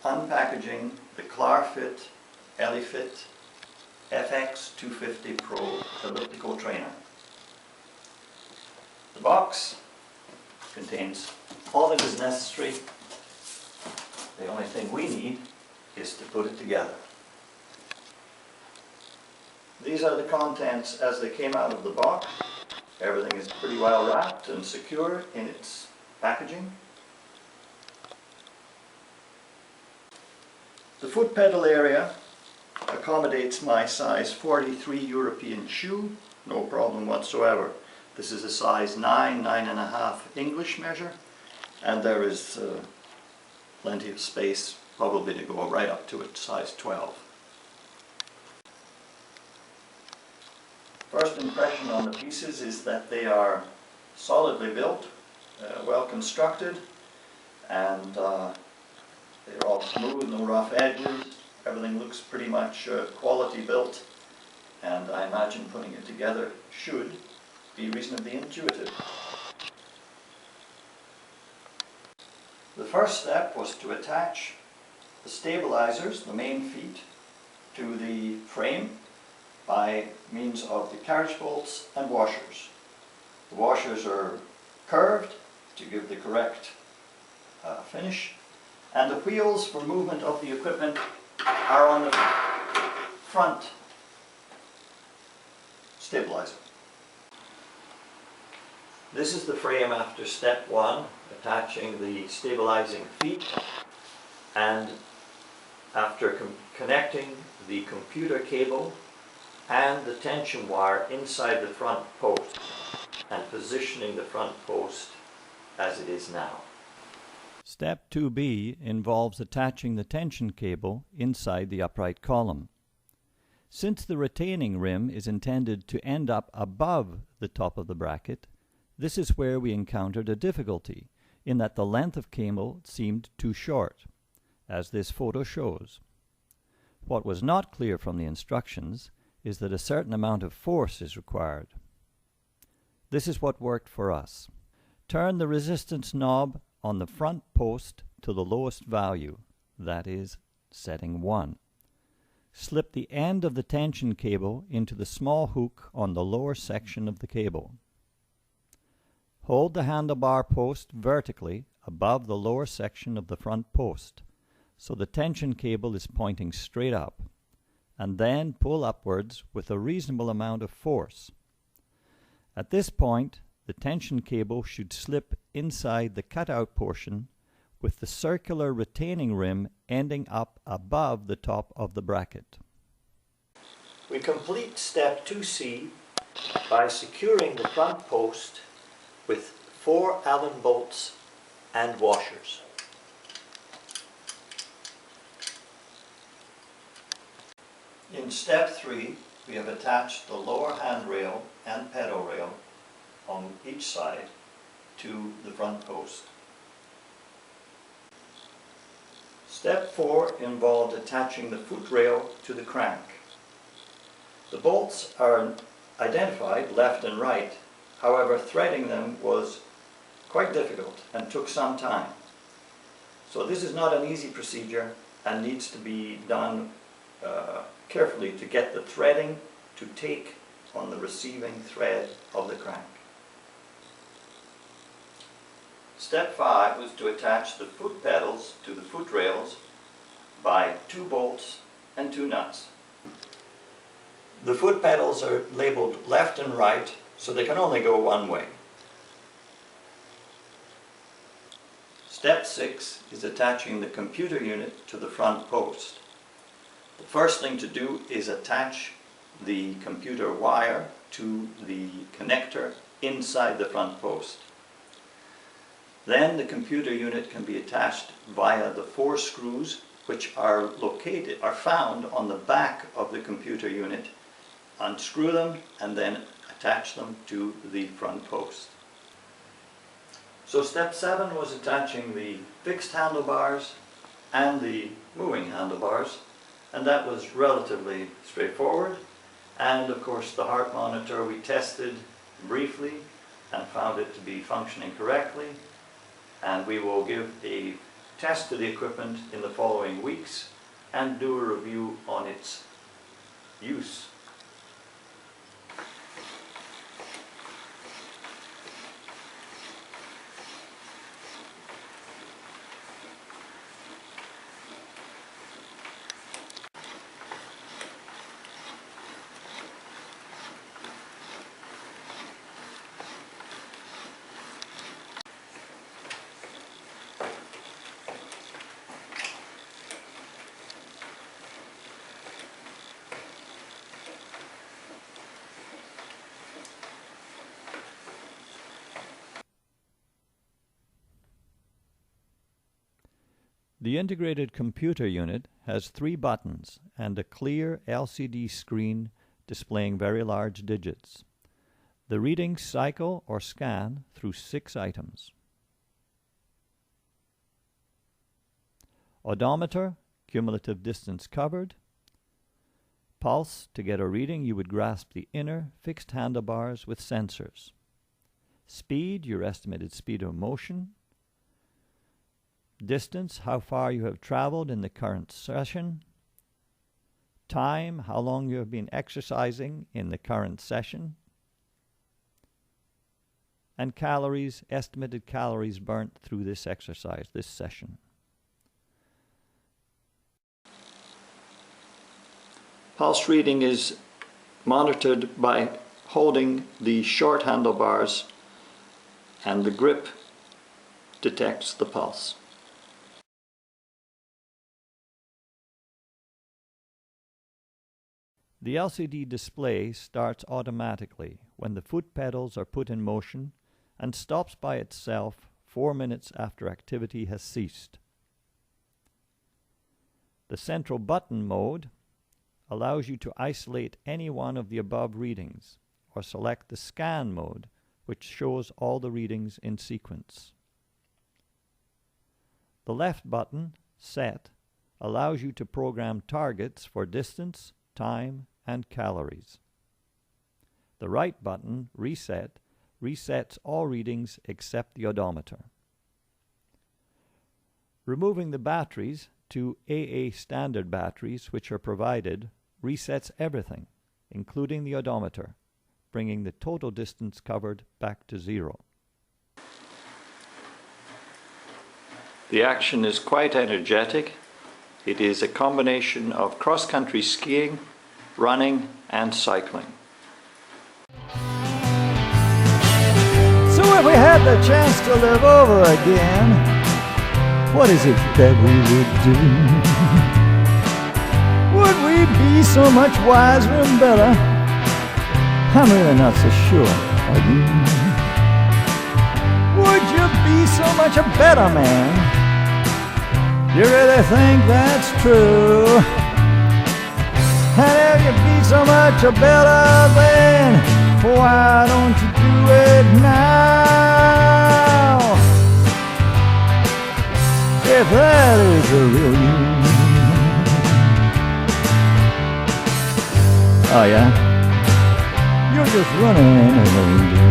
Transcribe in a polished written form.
unpackaging the Klarfit Ellifit FX250 Pro Elliptical trainer. The box contains all that is necessary. The only thing we need is to put it together. These are the contents as they came out of the box. Everything is pretty well wrapped and secure in its packaging. The foot pedal area accommodates my size 43 European shoe, no problem whatsoever. This is a size 9.5 English measure, and there is plenty of space probably to go right up to it, size 12. First impression on the pieces is that they are solidly built, well constructed, and they're all smooth, no rough edges. Everything looks pretty much quality built, and I imagine putting it together should be reasonably intuitive. The first step was to attach the stabilizers, the main feet, to the frame by means of the carriage bolts and washers. The washers are curved to give the correct finish, and the wheels for movement of the equipment are on the front stabilizer. This is the frame after step one, attaching the stabilizing feet, and after connecting the computer cable and the tension wire inside the front post and positioning the front post as it is now. Step 2B involves attaching the tension cable inside the upright column. Since the retaining rim is intended to end up above the top of the bracket, this is where we encountered a difficulty, in that the length of cable seemed too short, as this photo shows. What was not clear from the instructions is that a certain amount of force is required. This is what worked for us. Turn the resistance knob on the front post to the lowest value, that is, setting 1. Slip the end of the tension cable into the small hook on the lower section of the cable. Hold the handlebar post vertically above the lower section of the front post, so the tension cable is pointing straight up, and then pull upwards with a reasonable amount of force. At this point, the tension cable should slip inside the cutout portion with the circular retaining rim ending up above the top of the bracket. We complete step 2C by securing the front post with 4 Allen bolts and washers. In step 3, we have attached the lower handrail and pedal rail on each side to the front post. Step 4 involved attaching the foot rail to the crank. The bolts are identified left and right, however threading them was quite difficult and took some time. So this is not an easy procedure and needs to be done carefully to get the threading to take on the receiving thread of the crank. Step 5 was to attach the foot pedals to the foot rails by 2 bolts and 2 nuts. The foot pedals are labeled left and right, so they can only go one way. Step 6 is attaching the computer unit to the front post. The first thing to do is attach the computer wire to the connector inside the front post. Then the computer unit can be attached via the 4 screws which are found on the back of the computer unit. Unscrew them and then attach them to the front post. So step 7 was attaching the fixed handlebars and the moving handlebars, and that was relatively straightforward. And of course the heart monitor we tested briefly and found it to be functioning correctly, and we will give a test the equipment in the following weeks and do a review on its use. The integrated computer unit has 3 buttons and a clear LCD screen displaying very large digits. The readings cycle or scan through 6 items. Odometer, cumulative distance covered. Pulse, to get a reading you would grasp the inner fixed handlebars with sensors. Speed, your estimated speed of motion. Distance, how far you have traveled in the current session. Time, how long you have been exercising in the current session. And calories, estimated calories burnt through this exercise, this session. Pulse reading is monitored by holding the short handlebars, and the grip detects the pulse. The LCD display starts automatically when the foot pedals are put in motion and stops by itself 4 minutes after activity has ceased. The central button mode allows you to isolate any one of the above readings or select the scan mode, which shows all the readings in sequence. The left button, Set, allows you to program targets for distance, time, and calories. The right button, Reset, resets all readings except the odometer. Removing the batteries to AA standard batteries which are provided resets everything, including the odometer, bringing the total distance covered back to 0. The action is quite energetic. It is a combination of cross-country skiing, running, and cycling. So if we had the chance to live over again, what is it that we would do? Would we be so much wiser and better? I'm really not so sure, are you? Would you be so much a better man? You really think that's true? And if you be so much a better man, why don't you do it now? If that is the real you. Oh yeah? You're just running alone.